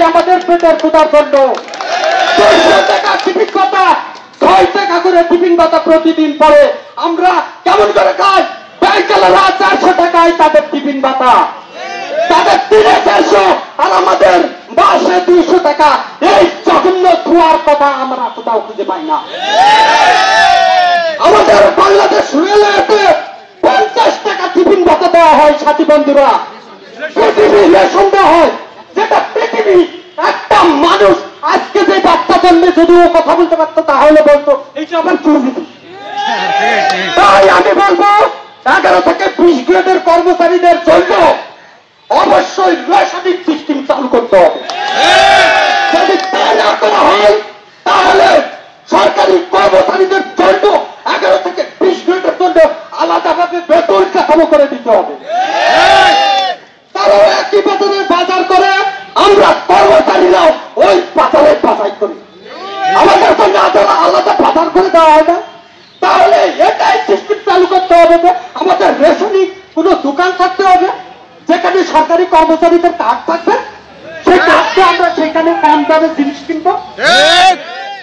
আমাদের পেটের ক্ষুধার জন্য 200 টাকা টিফিন ভাতা, 6 টাকা করে টিফিন ভাতা প্রতিদিন পরে আমরা কেমন করে খাই? ব্যাংকেরা 400 টাকায় তাদের টিফিন ভাতা, তাদের 450 আর আমাদের মাসে 200 টাকা। এই জঘন্য ধোয়ার কথা আমরা কোথাও খুঁজে পাই না। আমাদের বাংলাদেশ রেলওয়েতে 50 টাকা টিফিন ভাতা দেওয়া হয় সাথী বন্ধুরা, পৃথিবী রেশন দেওয়া হয়, যেটা পৃথিবী একটা মানুষ আজকে যে বাচ্চা জন্মে যদি ও কথা বলতে পারতো তাহলে বলতো এইটা আমার চুরি। তাই আমি বলবো 11 থেকে 20 গ্রেডের কর্মচারীদের জন্য অবশ্যই রেশনিং সিস্টেম চালু করতে হবে। যদি তা না করা হয় তাহলে সরকারি কর্মচারীদের জন্য 11 থেকে 20 গ্রেডের জন্য আলাদাভাবে বেতন কাঠামো করে দিতে হবে। তারাও একই বেতনে বাজার করে, আমরা কর্মচারীরাও ওই বাজারে বাজার করি। আমাদের জন্য আলাদা বাজার করে দেওয়া হয় না। তাহলে এটাই সিস্টেম চালু করতে হবে যে আমাদের রেশনিং কোন দোকান থাকতে হবে যেখানে সরকারি কর্মচারীদের কার্ড থাকবে, সেই কার্ডে আমরা সেখানে কম দামে জিনিস কিনবো।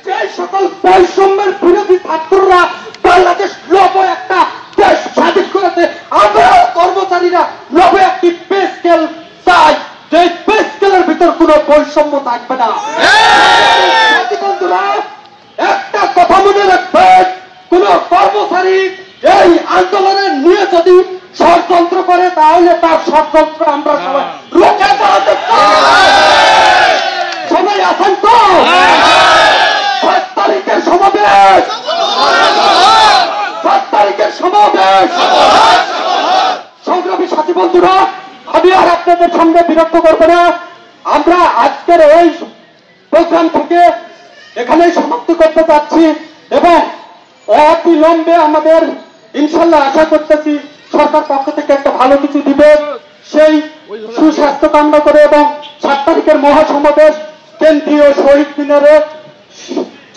যে সকল বৈষম্যের বিরোধী ছাত্ররা বাংলাদেশ নব একটা দেশ স্বাধীন করেছে, আমরা কর্মচারীরা নব একটি পে স্কেল চাই, যে পে স্কেলের ভিতর কোনো বৈষম্য থাকবে না। বন্ধুরা, একটা কথা মনে রাখবেন, কোন কর্মচারী এই আন্দোলনের নিয়ে যদি ষড়যন্ত্র করে তাহলে তার ষড়যন্ত্র আমরা সবাই রোখে দাঁড়াতে সবাই আছেন তো? 7 তারিখের সমাবেশ, 7 তারিখের সমাবেশ। সংগ্রামী সাথী বন্ধুরা, আমি আর আপনাদের সঙ্গে বিরক্ত করবো না। আমরা আজকের এই প্রোগ্রাম থেকে এখানেই সমাপ্তি করতে চাচ্ছি এবং অবিলম্বে আমাদের ইনশাল্লাহ আশা করতেছি সরকার পক্ষ থেকে একটা ভালো কিছু দিবে, সেই সুস্বাস্থ্য কামনা করে এবং 7 তারিখের মহাসমাবেশ কেন্দ্রীয় শহীদ মিনারে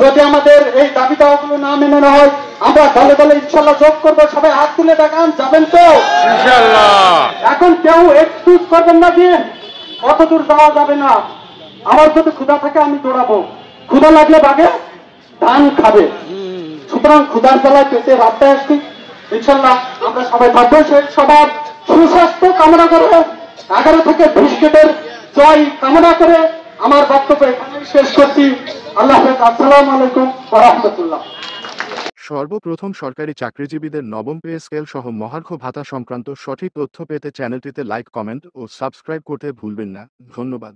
যদি আমাদের এই দাবি দাওয়াগুলো না মেনে নেওয়া হয় আমরা দলে দলে ইনশাল্লাহ যোগ করবো। সবাই হাত তুলে দেখান, যাবেন তো ইনশাল্লাহ? এখন কেউ এক্সকিউজ করবেন না যে অত দূর যাওয়া যাবে না, আমার যদি ক্ষুধা থাকে আমি দৌড়াবো, ক্ষুধা লাগলে বাগে ধান খাবে। সুতরাং ক্ষুধার জ্বালায় পেটে রাস্তায় আসছি, ইনশাল্লাহ আমরা সবাই থাকবো। সেই সবার সুস্বাস্থ্য কামনা করে 11 থেকে 20 গ্রেডের জয় কামনা করে আমার বক্তব্য এখানে শেষ করছি। আল্লাহ হাফেজ। আসসালামু আলাইকুম ওয়া রাহমাতুল্লাহ। সর্বপ্রথম সরকারি চাকরিজীবীদের নবম পে স্কেল সহ মহার্ঘ ভাতা সংক্রান্ত সঠিক তথ্য পেতে চ্যানেলটিতে লাইক, কমেন্ট ও সাবস্ক্রাইব করতে ভুলবেন না। ধন্যবাদ।